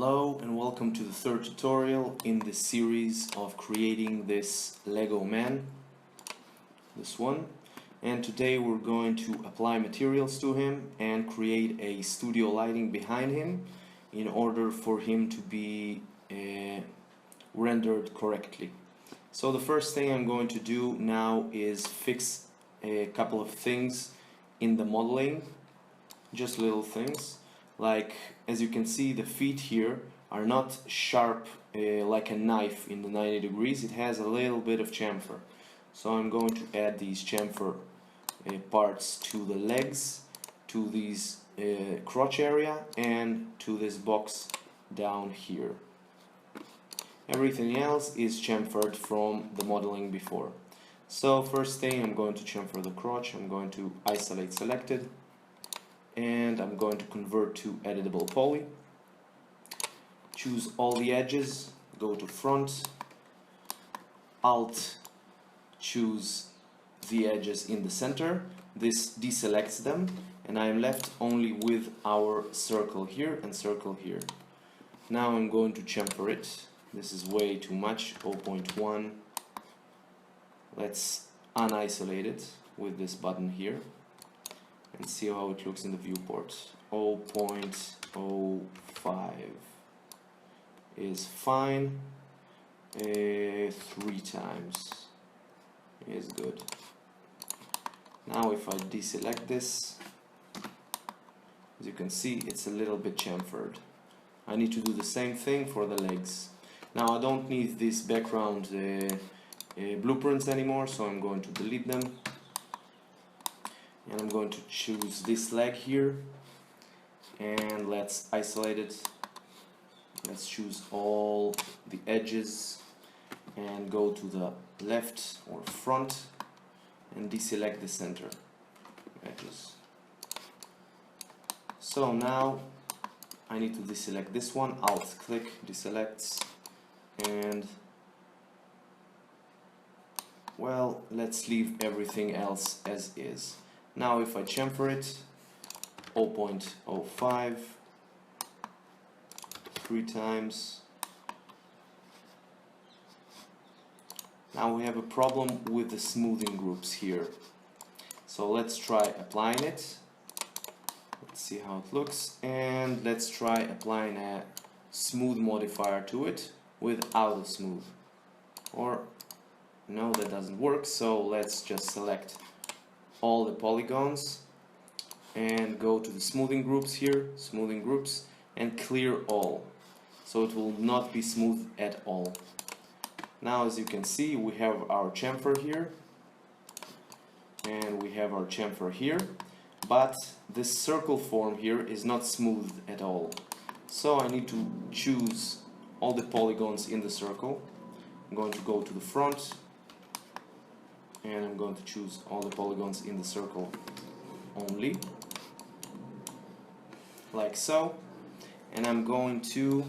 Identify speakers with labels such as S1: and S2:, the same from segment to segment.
S1: Hello and welcome to the third tutorial in this series of creating this Lego man, this one. And today we're going to apply materials to him and create a studio lighting behind him in order for him to be rendered correctly. So the first thing I'm going to do now is fix a couple of things in the modeling, just little things. Like, as you can see, the feet here are not sharp like a knife in the 90 degrees. It has a little bit of chamfer. So I'm going to add these chamfer parts to the legs, to these crotch area, and to this box down here. Everything else is chamfered from the modeling before. So first thing, I'm going to chamfer the crotch. I'm going to isolate selected, and I'm going to convert to editable poly. Choose all the edges, go to front, Alt, choose the edges in the center. This deselects them, and I am left only with our circle here and circle here. Now I'm going to chamfer it. This is way too much, 0.1. Let's unisolate it with this button here and see how it looks in the viewport. 0.05 is fine. 3 times is good. Now if I deselect this, as you can see, it's a little bit chamfered. I need to do the same thing for the legs. Now I don't need this background blueprints anymore, so I'm going to delete them. And I'm going to choose this leg here, and let's isolate it. Let's choose all the edges and go to the left or front and deselect the center edges. So now I need to deselect this one. Alt click, deselects, and well, let's leave everything else as is. Now if I chamfer it, 0.05, 3 times. Now we have a problem with the smoothing groups here. So let's try applying it. Let's see how it looks, and let's try applying a smooth modifier to it without a smooth. Or no, that doesn't work, so let's just select all the polygons and go to the smoothing groups here, smoothing groups, and clear all, so it will not be smooth at all. Now as you can see, we have our chamfer here and we have our chamfer here, but this circle form here is not smooth at all. So I need to choose all the polygons in the circle. I'm going to go to the front, and I'm going to choose all the polygons in the circle only, like so, and I'm going to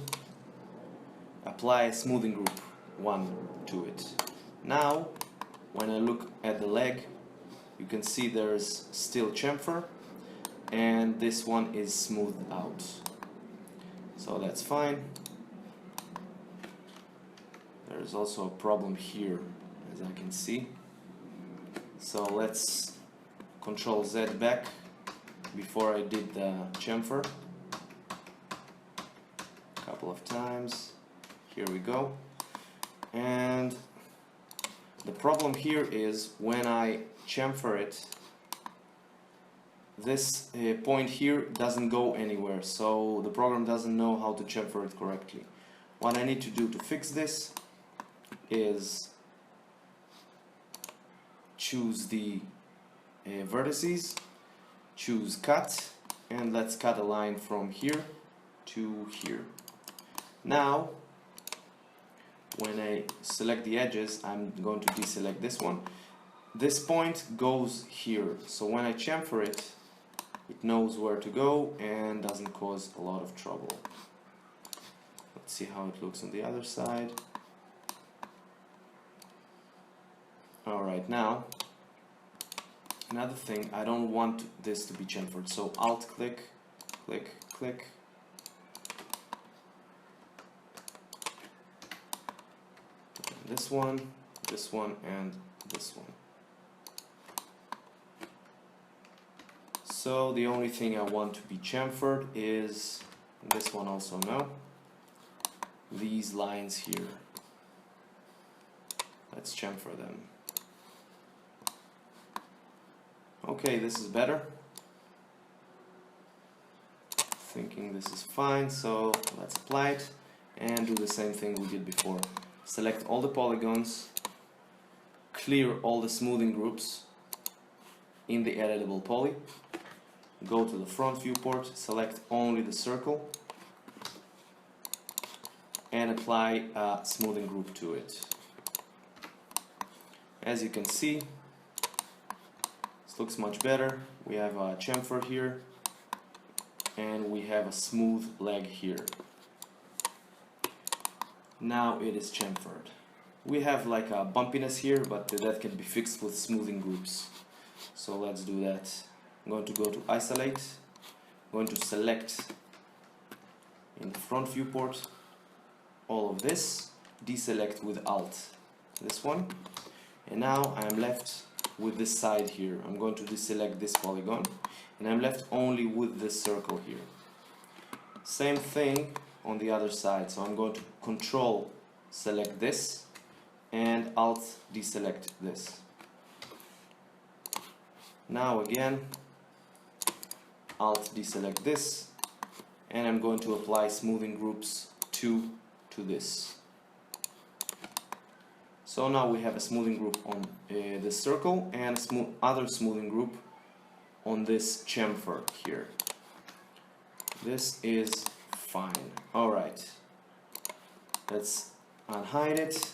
S1: apply a smoothing group 1 to it. Now when I look at the leg, you can see there's still chamfer, and this one is smoothed out, so that's fine. There's also a problem here, as I can see. So let's Control Z back before I did the chamfer a couple of times. Here we go. And the problem here is when I chamfer it, this point here doesn't go anywhere, so the program doesn't know how to chamfer it correctly. What I need to do to fix this is choose the vertices, choose cut, and let's cut a line from here to here. Now when I select the edges, I'm going to deselect this one. This point goes here, so when I chamfer it, it knows where to go and doesn't cause a lot of trouble. Let's see how it looks on the other side. Alright, now another thing, I don't want this to be chamfered, so Alt click, click, click, this one, this one, and this one. So the only thing I want to be chamfered is this one also now. These lines here. Let's chamfer them. Okay, this is better. Thinking this is fine, so let's apply it and do the same thing we did before. Select all the polygons, clear all the smoothing groups in the editable poly, go to the front viewport, select only the circle, and apply a smoothing group to it. As you can see, this looks much better. We have a chamfer here, and we have a smooth leg here. Now it is chamfered. We have like a bumpiness here, but that can be fixed with smoothing groups. So let's do that. I'm going to go to isolate. I'm going to select in the front viewport all of this, deselect with Alt this one, and now I'm left with this side here. I'm going to deselect this polygon, and I'm left only with this circle here. Same thing on the other side, so I'm going to Control select this and Alt deselect this. Now again Alt deselect this, and I'm going to apply smoothing groups 2 to this. So now we have a smoothing group on the circle and a other smoothing group on this chamfer here. This is fine. Alright, let's unhide it,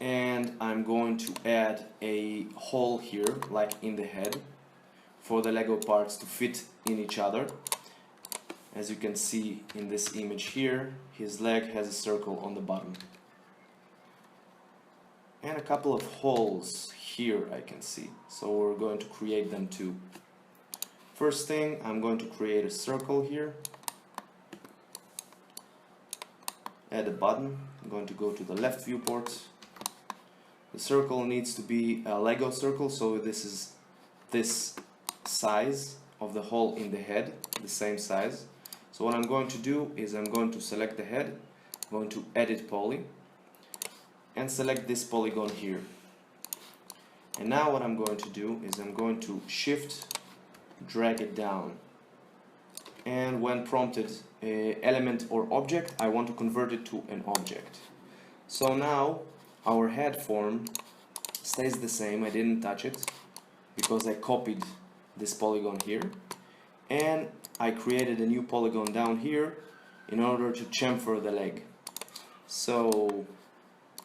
S1: and I'm going to add a hole here like in the head for the Lego parts to fit in each other. As you can see in this image here, his leg has a circle on the bottom. And a couple of holes here I can see, so we're going to create them too. First thing, I'm going to create a circle here. Add a button. I'm going to go to the left viewport. The circle needs to be a Lego circle, so this is this size of the hole in the head, the same size. So what I'm going to do is I'm going to select the head, I'm going to edit poly, and select this polygon here. And now what I'm going to do is I'm going to shift, drag it down, and when prompted element or object, I want to convert it to an object. So now our head form stays the same. I didn't touch it because I copied this polygon here, and I created a new polygon down here in order to chamfer the leg. So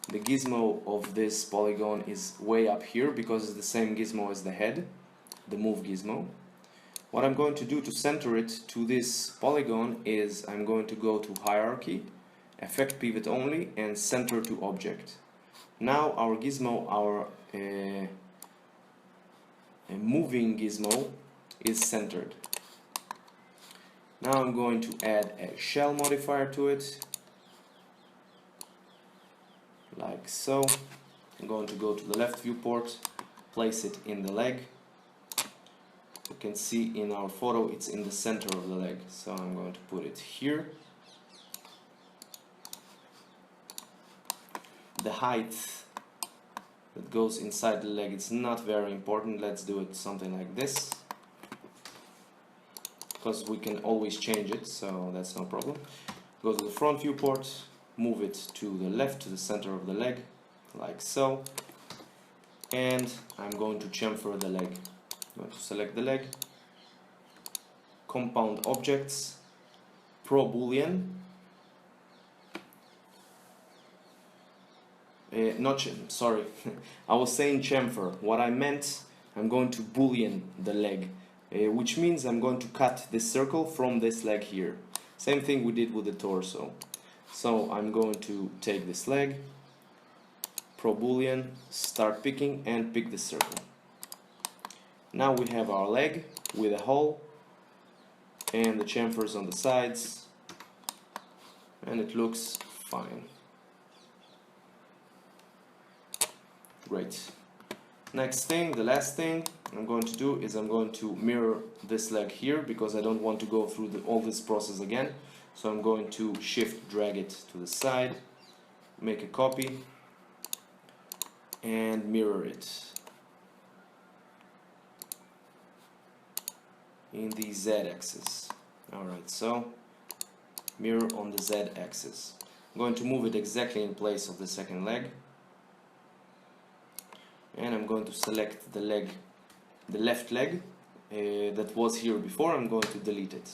S1: the gizmo of this polygon is way up here because it's the same gizmo as the head, the move gizmo. What I'm going to do to center it to this polygon is I'm going to go to hierarchy, effect pivot only, and center to object. Now our gizmo, our moving gizmo is centered. Now I'm going to add a shell modifier to it, like so. I'm going to go to the left viewport, place it in the leg. You can see in our photo it's in the center of the leg, so I'm going to put it here. The height that goes inside the leg, it's not very important. Let's do it something like this, because we can always change it, so that's no problem. Go to the front viewport, move it to the left, to the center of the leg, like so, and I'm going to chamfer the leg. I'm going to select the leg, compound objects, pro boolean, sorry, I was saying chamfer. What I meant, I'm going to boolean the leg, which means I'm going to cut this circle from this leg here. Same thing we did with the torso. So I'm going to take this leg, pro boolean, start picking, and pick the circle. Now we have our leg with a hole and the chamfers on the sides, and it looks fine. Great. Next thing, the last thing I'm going to do is I'm going to mirror this leg here because I don't want to go through all this process again. So I'm going to shift drag it to the side, make a copy, and mirror it in the z-axis. Alright, so mirror on the z-axis. I'm going to move it exactly in place of the second leg. And I'm going to select the left leg that was here before. I'm going to delete it.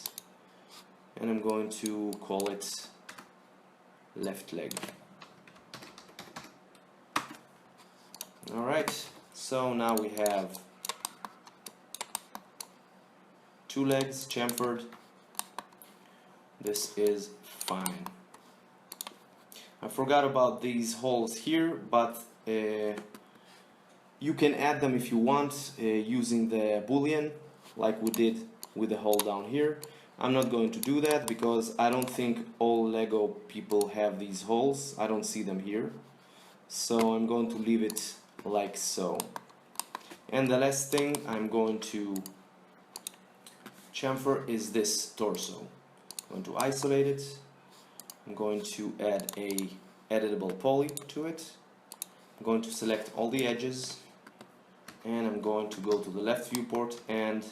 S1: And I'm going to call it left leg. Alright, so now we have two legs chamfered. This is fine. I forgot about these holes here, but you can add them if you want using the boolean like we did with the hole down here. I'm not going to do that because I don't think all Lego people have these holes. I don't see them here. So I'm going to leave it like so. And the last thing I'm going to chamfer is this torso. I'm going to isolate it. I'm going to add a editable poly to it. I'm going to select all the edges. And I'm going to go to the left viewport and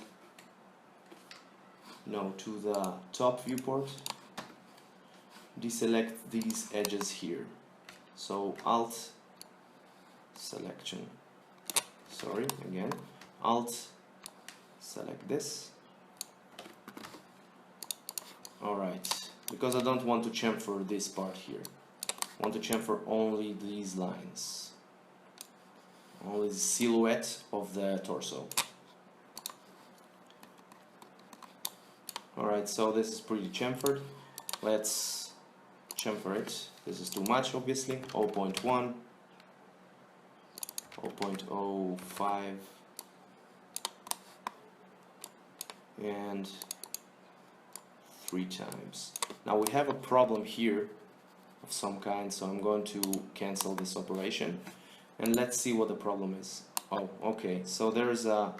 S1: to the top viewport, deselect these edges here. So Alt selection, Alt select this. Alright, because I don't want to chamfer this part here. I want to chamfer only these lines. Only the silhouette of the torso. Alright, so this is pretty chamfered. Let's chamfer it. This is too much, obviously. 0.1, 0.05, and 3 times. Now we have a problem here of some kind, so I'm going to cancel this operation. And let's see what the problem is. Oh, okay, so there's a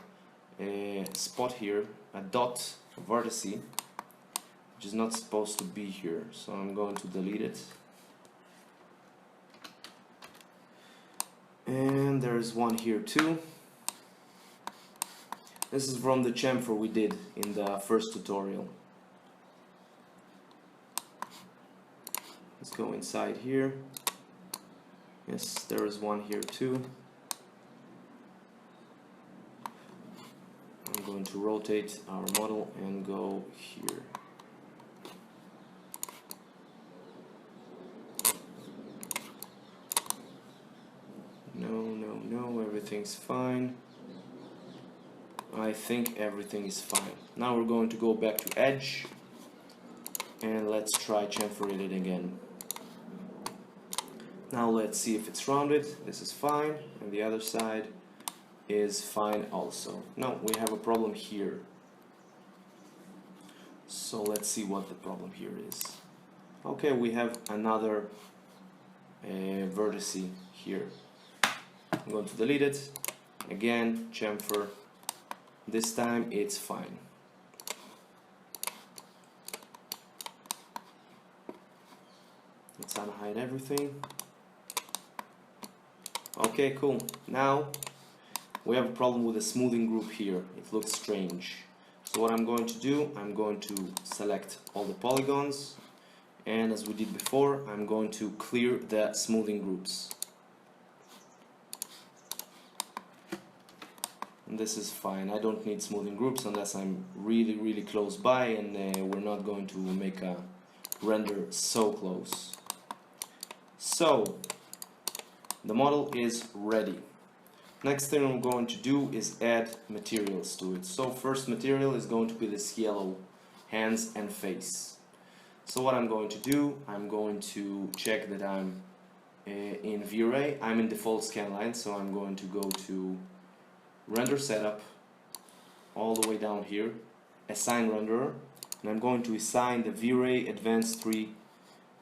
S1: spot here, a dot, a vertex, which is not supposed to be here. So I'm going to delete it. And there's one here too. This is from the chamfer we did in the first tutorial. Let's go inside here. Yes, there is one here too. I'm going to rotate our model and go here. No, everything's fine. I think everything is fine. Now we're going to go back to edge and let's try chamfering it again. Now let's see if it's rounded. This is fine, and the other side is fine also. No, we have a problem here. So let's see what the problem here is. Okay, we have another vertex here. I'm going to delete it. Again, chamfer. This time it's fine. Let's unhide everything. Okay, cool. Now we have a problem with the smoothing group here. It looks strange. So what I'm going to do, I'm going to select all the polygons, and as we did before, I'm going to clear the smoothing groups. And this is fine. I don't need smoothing groups unless I'm really close by, and we're not going to make a render so close. So the model is ready. Next thing I'm going to do is add materials to it. So first material is going to be this yellow hands and face. So what I'm going to do, I'm going to check that I'm in vray. I'm in default scanline, so I'm going to go to render setup, all the way down here, assign renderer, and I'm going to assign the vray advanced 3.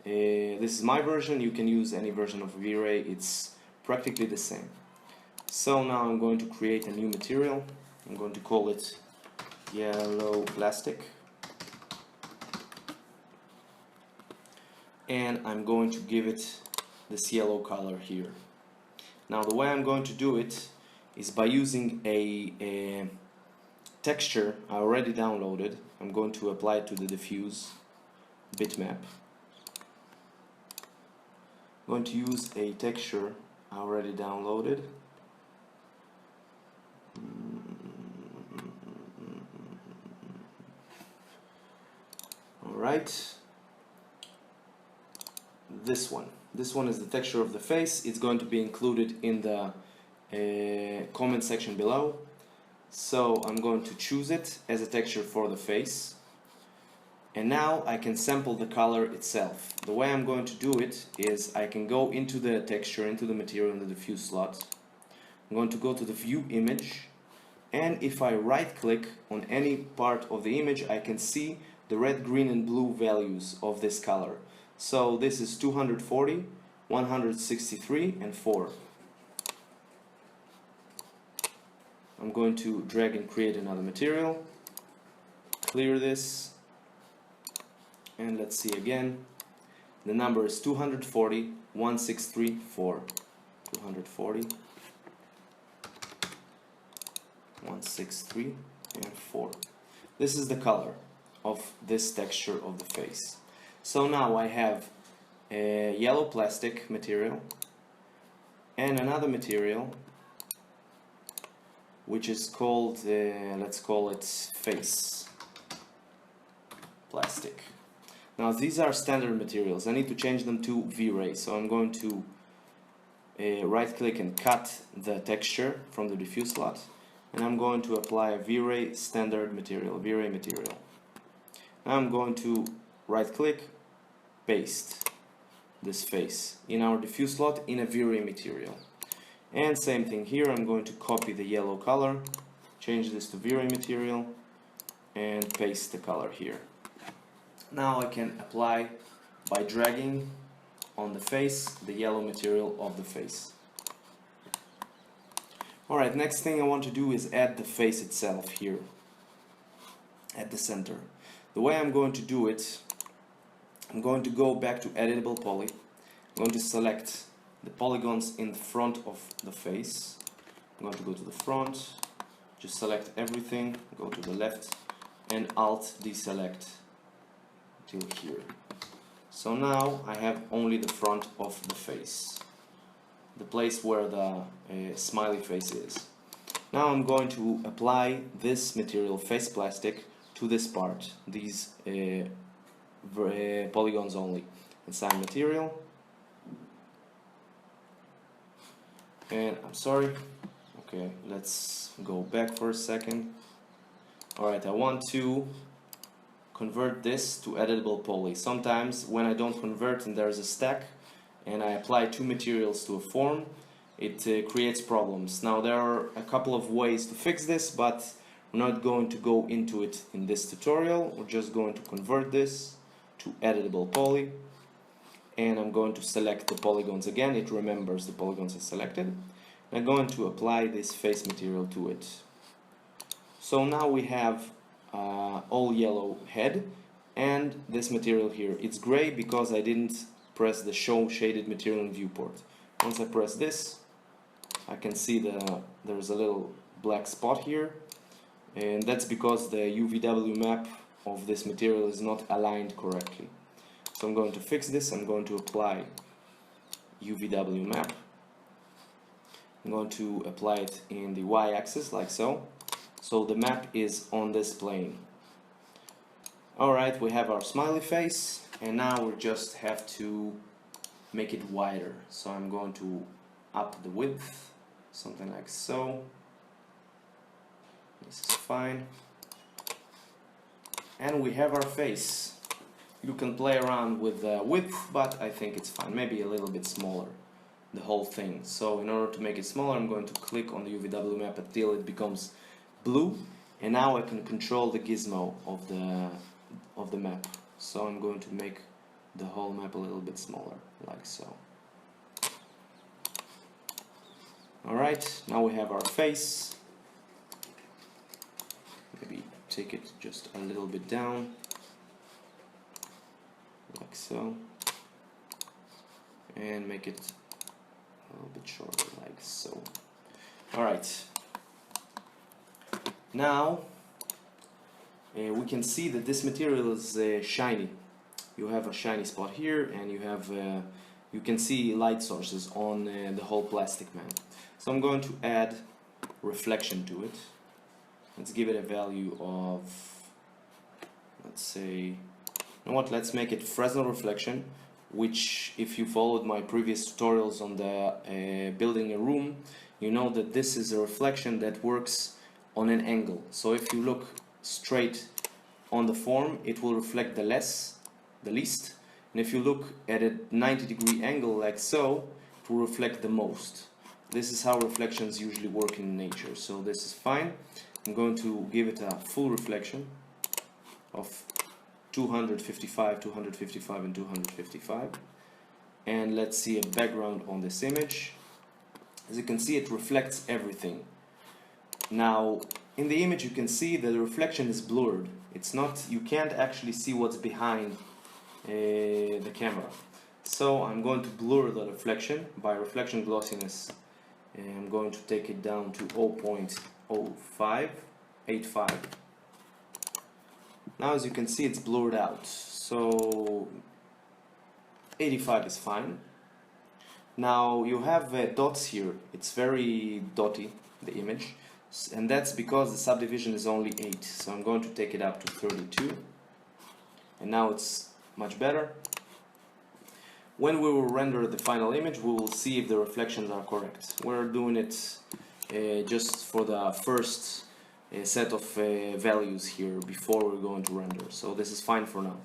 S1: This is my version. You can use any version of vray. It's practically the same. So now I'm going to create a new material. I'm going to call it yellow plastic. And I'm going to give it this yellow color here. Now the way I'm going to do it is by using a texture I already downloaded. I'm going to apply it to the diffuse bitmap. I'm going to use a texture I already downloaded. Alright, this one is the texture of the face. It's going to be included in the comment section below. So I'm going to choose it as a texture for the face, and now I can sample the color itself. The way I'm going to do it is I can go into the texture, into the material in the diffuse slot. I'm going to go to the view image, and if I right click on any part of the image, I can see the red, green and blue values of this color. So this is 240, 163 and 4. I'm going to drag and create another material, clear this, and let's see again. The number is 240, 163, 4. 240, 163 and 4. This is the color of this texture of the face. So now I have a yellow plastic material and another material which is called, let's call it face plastic. Now these are standard materials. I need to change them to vray, so I'm going to right click and cut the texture from the diffuse slot, and I'm going to apply a vray standard material, vray material. Now I'm going to right click, paste this face in our diffuse slot in a vray material. And same thing here, I'm going to copy the yellow color, change this to vray material, and paste the color here. Now I can apply by dragging on the face the yellow material of the face. Alright, next thing I want to do is add the face itself here at the center. The way I'm going to do it, I'm going to go back to editable poly. I'm going to select the polygons in the front of the face. I'm going to go to the front, just select everything, go to the left, and Alt deselect till here. So now I have only the front of the face, the place where the smiley face is. Now I'm going to apply this material, face plastic, to this part, these polygons only. Assign material, and I'm sorry, okay, let's go back for a second. Alright, I want to convert this to editable poly. Sometimes when I don't convert and there's a stack and I apply two materials to a form, it creates problems. Now there are a couple of ways to fix this, but we're not going to go into it in this tutorial. We're just going to convert this to editable poly, and I'm going to select the polygons again. It remembers the polygons I selected. I'm going to apply this face material to it. So now we have all yellow head and this material here. It's gray because I didn't press the show shaded material in viewport. Once I press this, I can see there's a little black spot here, and that's because the UVW map of this material is not aligned correctly. So I'm going to fix this. I'm going to apply UVW map. I'm going to apply it in the y-axis like so. So the map is on this plane. Alright, we have our smiley face, and now we just have to make it wider. So I'm going to up the width, something like so. This is fine. And we have our face. You can play around with the width, but I think it's fine. Maybe a little bit smaller, the whole thing. So in order to make it smaller, I'm going to click on the UVW map until it becomes blue, and now I can control the gizmo of the map. So I'm going to make the whole map a little bit smaller, like so. Alright, now we have our face. Maybe take it just a little bit down, like so, and make it a little bit shorter, like so. Alright, now we can see that this material is shiny. You have a shiny spot here, and you have you can see light sources on the whole plastic man. So I'm going to add reflection to it. Let's give it a value of, let's say, you know what, let's make it Fresnel reflection, which if you followed my previous tutorials on the building a room, you know that this is a reflection that works on an angle. So if you look straight on the form, it will reflect the least, and if you look at a 90-degree angle like so, it will reflect the most. This is how reflections usually work in nature, so this is fine. I'm going to give it a full reflection of 255, 255 and 255, and let's see a background on this image. As you can see, it reflects everything. Now in the image you can see that the reflection is blurred. It's not, you can't actually see what's behind the camera. So I'm going to blur the reflection by reflection glossiness. I'm going to take it down to 0.0585. Now as you can see, it's blurred out, so 85 is fine. Now you have dots here. It's very dotty, the image, and that's because the subdivision is only 8, so I'm going to take it up to 32, and now it's much better. When we will render the final image, we will see if the reflections are correct. We're doing it just for the first set of values here before we're going to render, so this is fine for now.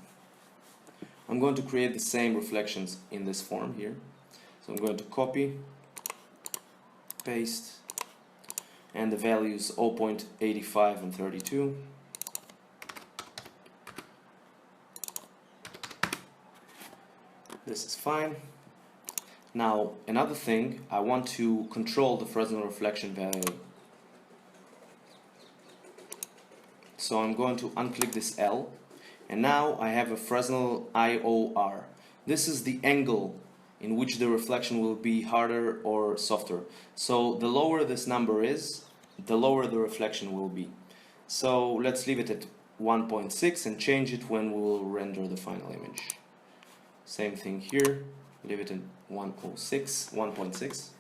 S1: I'm going to create the same reflections in this form here, so I'm going to copy, paste, and the values 0.85 and 32. This is fine. Now another thing, I want to control the Fresnel reflection value. So I'm going to unclick this L, and now I have a Fresnel IOR. This is the angle in which the reflection will be harder or softer. So the lower this number is, the lower the reflection will be. So let's leave it at 1.6 and change it when we will render the final image. Same thing here, leave it at 1.6.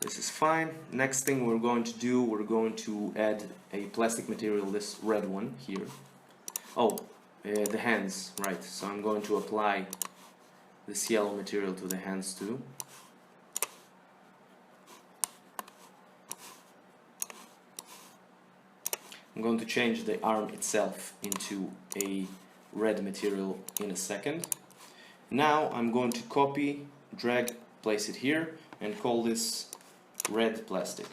S1: This is fine. Next thing we're going to do, we're going to add a plastic material, this red one here. Oh, the hands, right. So I'm going to apply this yellow material to the hands too. I'm going to change the arm itself into a red material in a second. Now I'm going to copy, drag, place it here, and call this red plastic.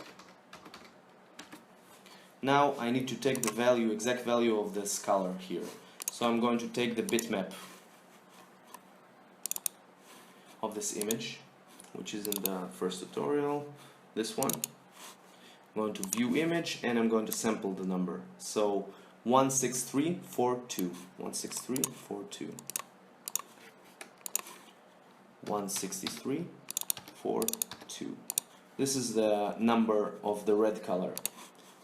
S1: Now I need to take the value, exact value of this color here. So I'm going to take the bitmap of this image, which is in the first tutorial, this one. I'm going to view image, and I'm going to sample the number. So 16342, 16342, 16342. This is the number of the red color,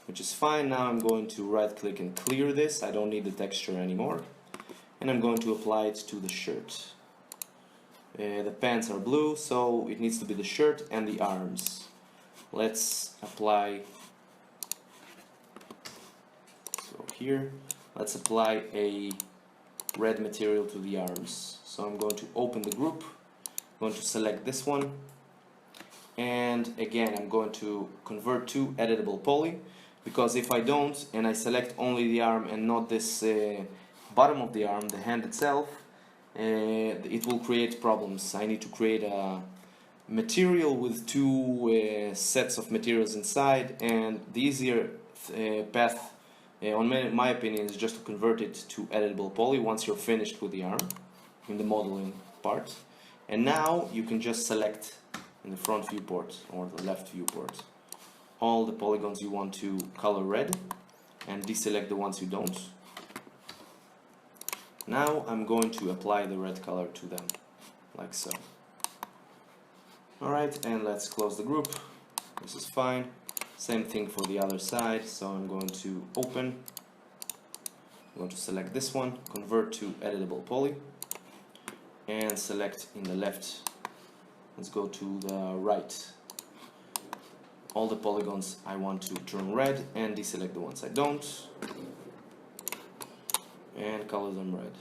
S1: which is fine. Now I'm going to right click and clear this. I don't need the texture anymore, and I'm going to apply it to the shirt. The pants are blue, so it needs to be the shirt and the arms. Let's apply, so here, let's apply a red material to the arms. So I'm going to open the group, I'm going to select this one, and again I'm going to convert to editable poly, because if I don't and I select only the arm and not this bottom of the arm, the hand itself, it will create problems. I need to create a material with two sets of materials inside, and the easier path, on my opinion, is just to convert it to editable poly once you're finished with the arm in the modeling part. And now you can just select in the front viewport or the left viewport, all the polygons you want to color red and deselect the ones you don't. Now I'm going to apply the red color to them, like so. Alright, and let's close the group. This is fine. Same thing for the other side, so I'm going to open. I'm going to select this one, convert to editable poly, and select in the left. Let's go to the right. All the polygons I want to turn red and deselect the ones I don't, and color them red.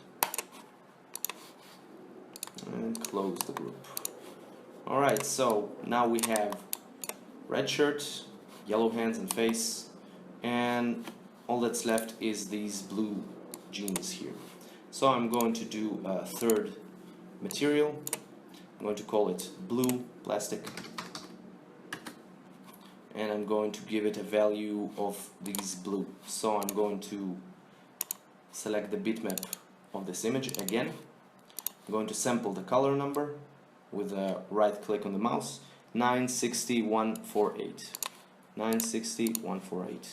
S1: And close the group. Alright, so now we have red shirt, yellow hands and face, and all that's left is these blue jeans here. So I'm going to do a third material. I'm going to call it blue plastic, and I'm going to give it a value of these blue. So I'm going to select the bitmap of this image again. I'm going to sample the color number with a right click on the mouse, 960,148. 960,148.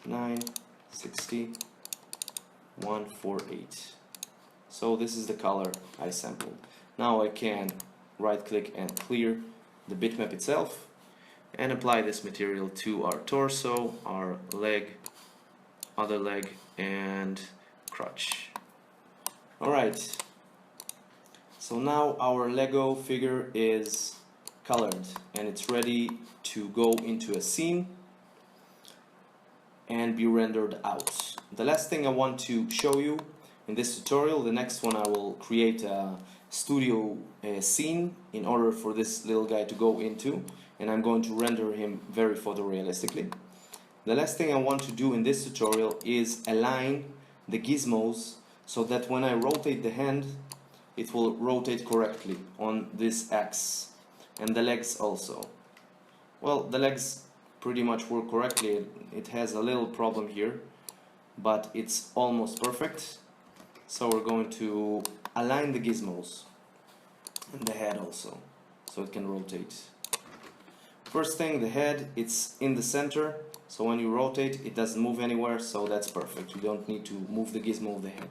S1: 960,148. So this is the color I sampled. Now I can right click and clear the bitmap itself and apply this material to our torso, our leg, other leg, and crotch. Alright, so now our Lego figure is colored and it's ready to go into a scene and be rendered out. The last thing I want to show you in this tutorial, the next one I will create a studio scene in order for this little guy to go into, and I'm going to render him very photorealistically. The last thing I want to do in this tutorial is align the gizmos so that when I rotate the hand it will rotate correctly on this axis, and the legs also. Well, the legs pretty much work correctly. It has a little problem here, but it's almost perfect. So we're going to align the gizmos and the head also, so it can rotate. First thing, the head, it's in the center, so when you rotate it doesn't move anywhere, so that's perfect. You don't need to move the gizmo of the head.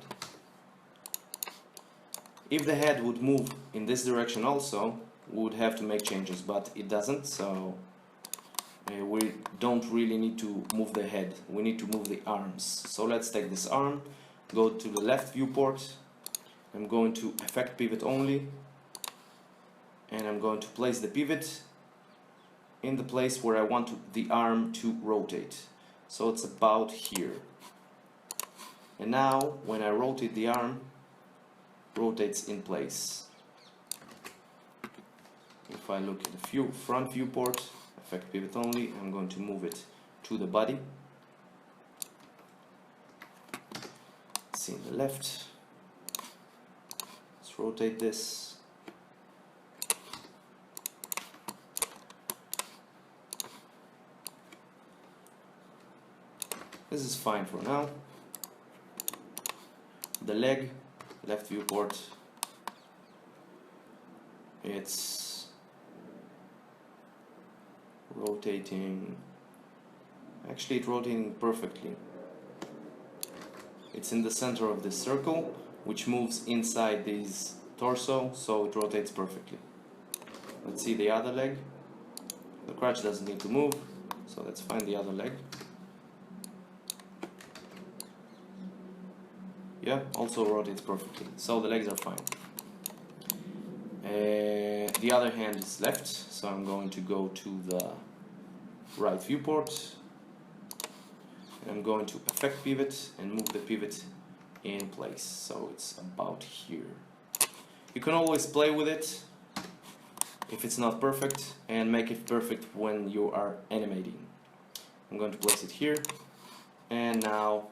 S1: If the head would move in this direction also, we would have to make changes, but it doesn't, so we don't really need to move the head. We need to move the arms. So let's take this arm, go to the left viewport. I'm going to effect pivot only, and I'm going to place the pivot in the place where I want the arm to rotate. So it's about here. And now when I rotate the arm, rotates in place. If I look at the front viewport, effect pivot only, I'm going to move it to the body. See in the left. Let's rotate this. This is fine for now. The leg, left viewport, it's rotating. Actually, it's rotating perfectly. It's in the center of this circle, which moves inside this torso, so it rotates perfectly. Let's see the other leg. The crotch doesn't need to move, so let's find the other leg. Yeah, also rotates perfectly, so the legs are fine. The other hand is left, so I'm going to go to the right viewport. And I'm going to effect pivot and move the pivot in place, so it's about here. You can always play with it if it's not perfect and make it perfect when you are animating. I'm going to place it here, and now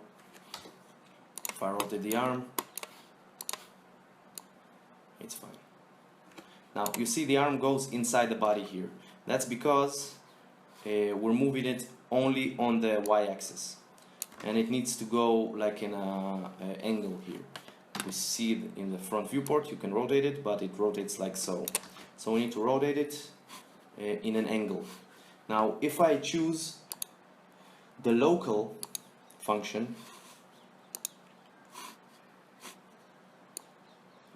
S1: if I rotate the arm, it's fine. Now you see the arm goes inside the body here. That's because we're moving it only on the y-axis, and it needs to go like in an angle here. We see it in the front viewport, you can rotate it, but it rotates like so. So we need to rotate it in an angle. Now if I choose the local function,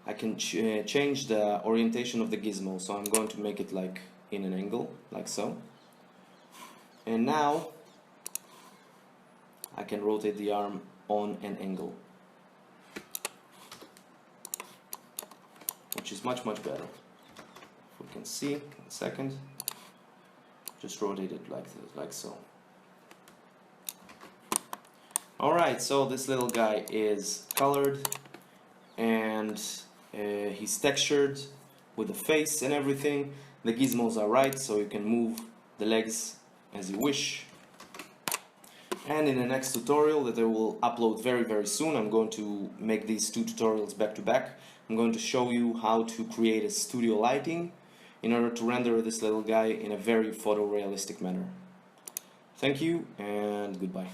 S1: I can change the orientation of the gizmo. So I'm going to make it like in an angle, like so. And now I can rotate the arm on an angle, which is much better. If we can see, in a second, just rotate it like this, like so. Alright, so this little guy is colored and he's textured with the face and everything. The gizmos are right, so you can move the legs as you wish. And in the next tutorial that I will upload very soon, I'm going to make these two tutorials back to back. I'm going to show you how to create a studio lighting in order to render this little guy in a very photorealistic manner. Thank you and goodbye.